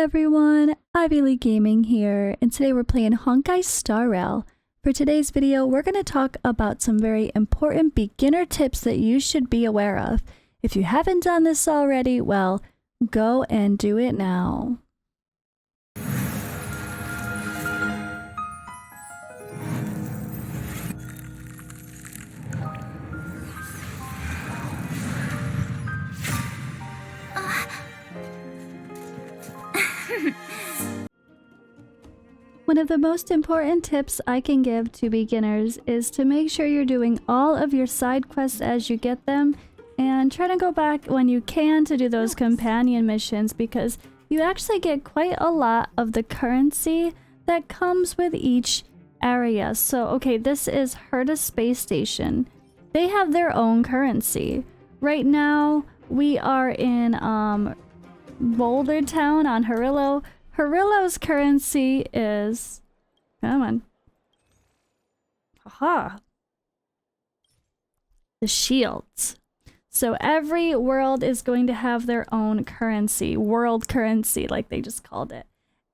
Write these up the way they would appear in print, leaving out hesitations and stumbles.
everyone, IvyLeeGaming here, and today we're playing Honkai Star Rail. For today's video, we're going to talk about some very important beginner tips that you should be aware of. If you haven't done this already, well, go and do it now. One of the most important tips I can give to beginners is to make sure you're doing all of your side quests as you get them, and try to go back when you can to do those companion missions, because you actually get quite a lot of the currency that comes with each area. So okay, this is Herta Space Station. They have their own currency. Right now we are in Boulder Town on Horillo. Horillo's currency is... come on. Haha. The shields. So every world is going to have their own currency. World currency, like they just called it.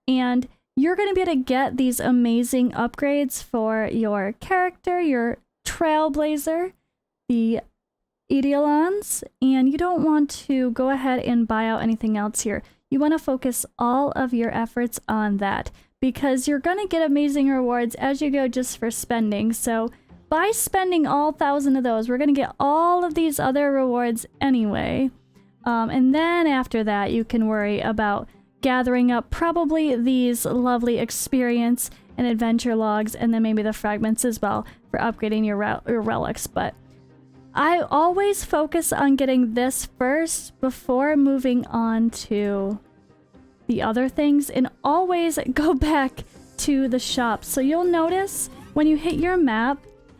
And you're going to be able to get these amazing upgrades for your character, your Trailblazer, the Eidolons, and you don't want to go ahead and buy out anything else here. You want to focus all of your efforts on that, because you're going to get amazing rewards as you go just for spending. So by spending all 1,000 of those, we're going to get all of these other rewards anyway. And then after that, you can worry about gathering up probably these lovely experience and adventure logs, and then maybe the fragments as well for upgrading your relics. But I always focus on getting this first before moving on to the other things, and always go back to the shop. So you'll notice when you hit your map,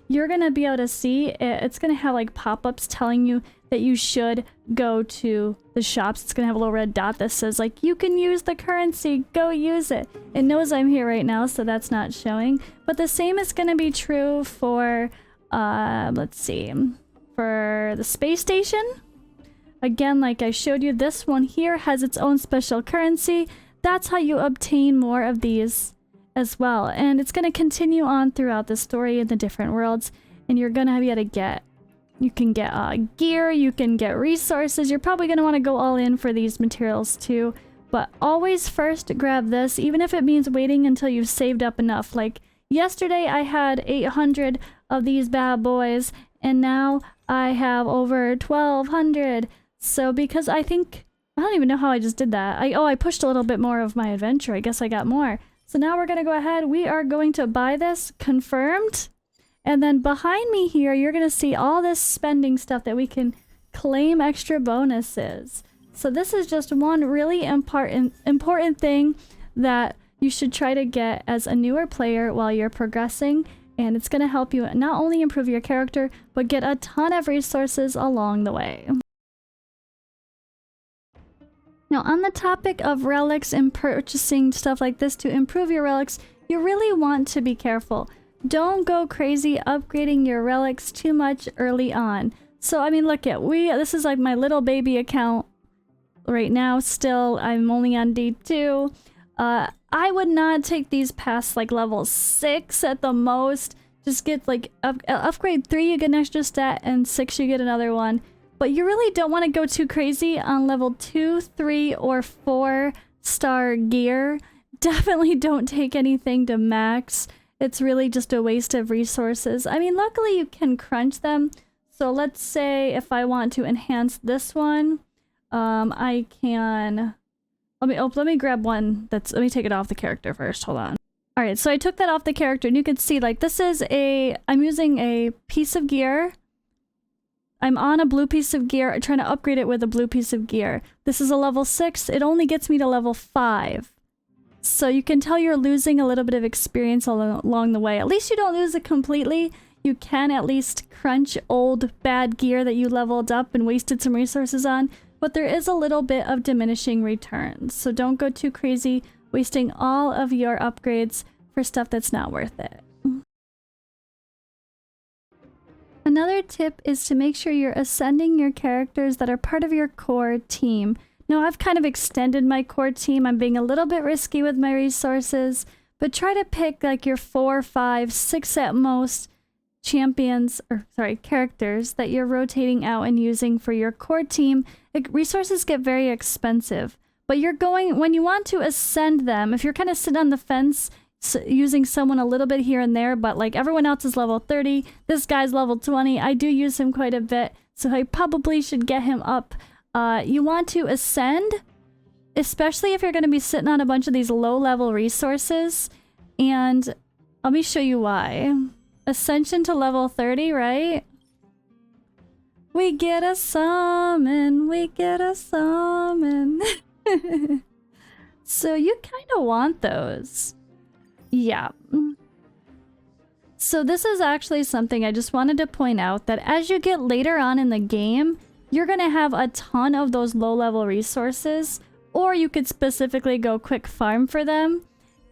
you're gonna be able to see it's gonna have like pop-ups telling you that you should go to the shops. It's gonna have a little red dot that says like, you can use the currency, go use it. It knows I'm here right now, so that's not showing. But the same is gonna be true for let's see, for the space station. Again, like I showed you, this one here has its own special currency. That's how you obtain more of these as well. And it's going to continue on throughout the story in the different worlds. And you're going to be able to get, you can get gear, you can get resources. You're probably going to want to go all in for these materials too. But always first grab this, even if it means waiting until you've saved up enough. Like yesterday I had 800 of these bad boys, and now I have over 1,200. So because I think, I don't even know how I just did that. I pushed a little bit more of my adventure. I guess I got more. So now we're going to go ahead. We are going to buy this, confirmed. And then behind me here, you're going to see all this spending stuff that we can claim extra bonuses. So this is just one really important thing that you should try to get as a newer player while you're progressing. And it's going to help you not only improve your character, but get a ton of resources along the way. Now, on the topic of relics and purchasing stuff like this to improve your relics, you really want to be careful. Don't go crazy upgrading your relics too much early on. So, I mean, look at, this is like my little baby account right now still. I'm only on D2. I would not take these past like level 6 at the most. Just get like upgrade 3, you get an extra stat, and 6 you get another one. But you really don't want to go too crazy on level 2, 3, or 4 star gear. Definitely don't take anything to max. It's really just a waste of resources. I mean, luckily you can crunch them. So let's say if I want to enhance this one, I can... Let me grab one that's... Let me take it off the character first. Hold on. Alright, so I took that off the character, and you can see, like, this is a... I'm using a piece of gear. I'm on a blue piece of gear, trying to upgrade it with a blue piece of gear. This is a level 6. It only gets me to level 5. So you can tell you're losing a little bit of experience along the way. At least you don't lose it completely. You can at least crunch old bad gear that you leveled up and wasted some resources on. But there is a little bit of diminishing returns. So don't go too crazy wasting all of your upgrades for stuff that's not worth it. Another tip is to make sure you're ascending your characters that are part of your core team. No, I've kind of extended my core team. I'm being a little bit risky with my resources, but try to pick like your 4, 5, 6 at most champions, or sorry, characters that you're rotating out and using for your core team. Resources get very expensive, but you're going, when you want to ascend them, if you're kind of sitting on the fence, using someone a little bit here and there, but like everyone else is level 30, this guy's level 20, I do use him quite a bit, so I probably should get him up. You want to ascend, especially if you're going to be sitting on a bunch of these low-level resources, and let me show you why. Ascension to level 30, right? We get a summon, we get a summon. So you kind of want those. Yeah. So this is actually something I just wanted to point out, that as you get later on in the game, you're going to have a ton of those low-level resources, or you could specifically go quick farm for them.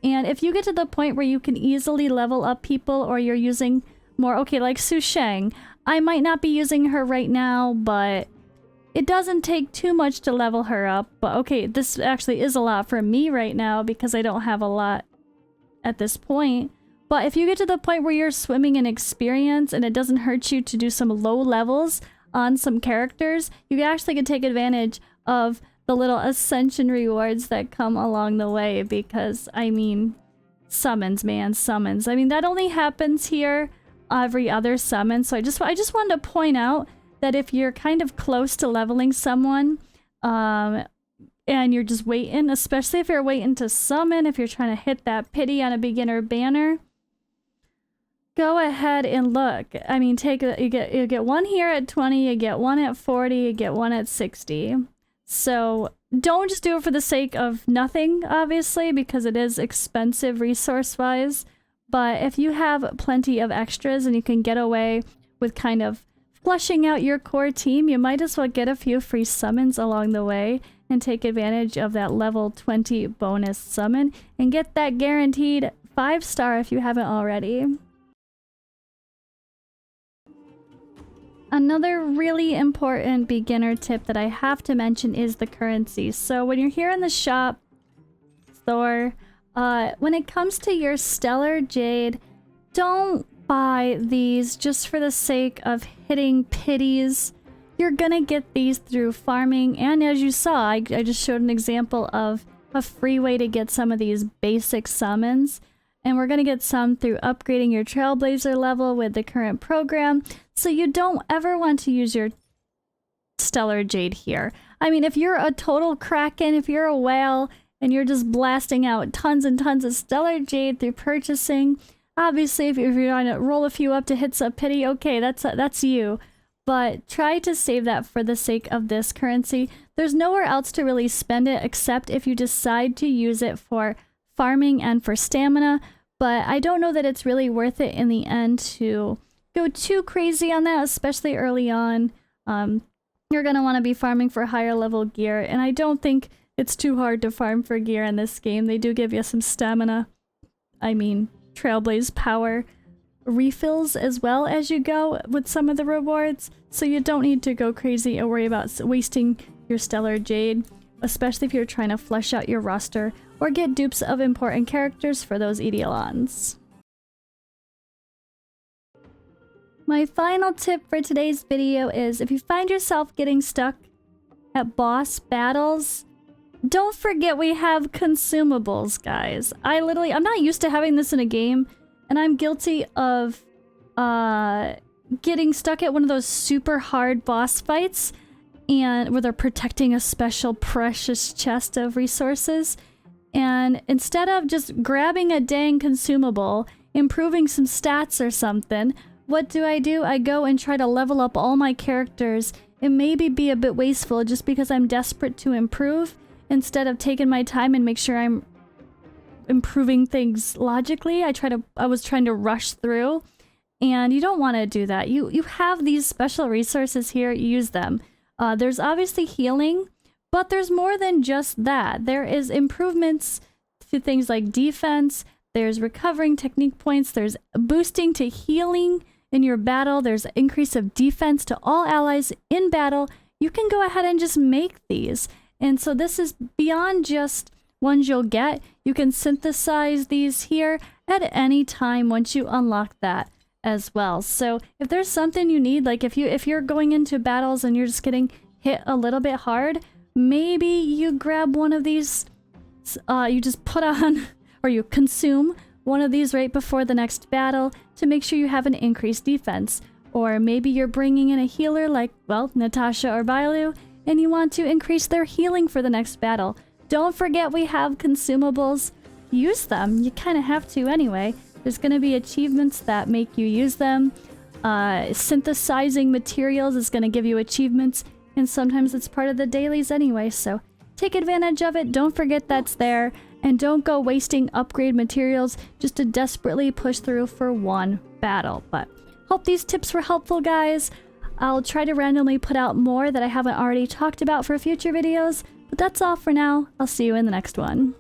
And if you get to the point where you can easily level up people, or you're using more, okay, like Su Sheng, I might not be using her right now, but it doesn't take too much to level her up. But okay, this actually is a lot for me right now because I don't have a lot at this point. But if you get to the point where you're swimming in experience and it doesn't hurt you to do some low levels on some characters, you actually can take advantage of the little ascension rewards that come along the way, because I mean, summons, man, summons. I mean, that only happens here every other summon, so I just wanted to point out that if you're kind of close to leveling someone, and you're just waiting, especially if you're waiting to summon, if you're trying to hit that pity on a beginner banner, go ahead and look. I mean, you get one here at 20, you get one at 40, you get one at 60. So don't just do it for the sake of nothing, obviously, because it is expensive resource-wise. But if you have plenty of extras and you can get away with kind of flushing out your core team, you might as well get a few free summons along the way and take advantage of that level 20 bonus summon and get that guaranteed 5-star if you haven't already. Another really important beginner tip that I have to mention is the currency. So when you're here in the shop, store, when it comes to your Stellar Jade, don't buy these just for the sake of hitting pities. You're gonna get these through farming, and as you saw, I just showed an example of a free way to get some of these basic summons. And we're gonna get some through upgrading your Trailblazer level with the current program. So you don't ever want to use your Stellar Jade here. I mean, if you're a total Kraken, if you're a whale, and you're just blasting out tons and tons of Stellar Jade through purchasing, obviously if you're trying to roll a few up to hit some pity, okay, that's you. But try to save that for the sake of this currency. There's nowhere else to really spend it except if you decide to use it for farming and for stamina, but I don't know that it's really worth it in the end to go too crazy on that, especially early on. You're going to want to be farming for higher level gear, and I don't think it's too hard to farm for gear in this game. They do give you some stamina, I mean, Trailblaze power refills as well as you go with some of the rewards, so you don't need to go crazy or worry about wasting your Stellar Jade, especially if you're trying to flesh out your roster or get dupes of important characters for those Eidolons. My final tip for today's video is if you find yourself getting stuck at boss battles, don't forget we have consumables, guys. I'm not used to having this in a game, and I'm guilty of getting stuck at one of those super hard boss fights and where they're protecting a special precious chest of resources. And instead of just grabbing a dang consumable, improving some stats or something, what do? I go and try to level up all my characters and maybe be a bit wasteful just because I'm desperate to improve, instead of taking my time and make sure I'm improving things logically. I was trying to rush through, and you don't want to do that. You have these special resources here, use them. There's obviously healing, but there's more than just that. There is improvements to things like defense, there's recovering technique points, there's boosting to healing in your battle, there's increase of defense to all allies in battle. You can go ahead and just make these. And so this is beyond just ones you'll get. You can synthesize these here at any time once you unlock that as well. So if there's something you need, like if you're going into battles and you're just getting hit a little bit hard, maybe you grab one of these, you just put on or you consume one of these right before the next battle to make sure you have an increased defense. Or maybe you're bringing in a healer like, well, Natasha or Bailu, and you want to increase their healing for the next battle. Don't forget we have consumables. Use them. You kind of have to anyway. There's going to be achievements that make you use them. Synthesizing materials is going to give you achievements, and sometimes it's part of the dailies anyway, so take advantage of it. Don't forget that's there, and don't go wasting upgrade materials just to desperately push through for one battle. But hope these tips were helpful, guys. I'll try to randomly put out more that I haven't already talked about for future videos, but that's all for now. I'll see you in the next one.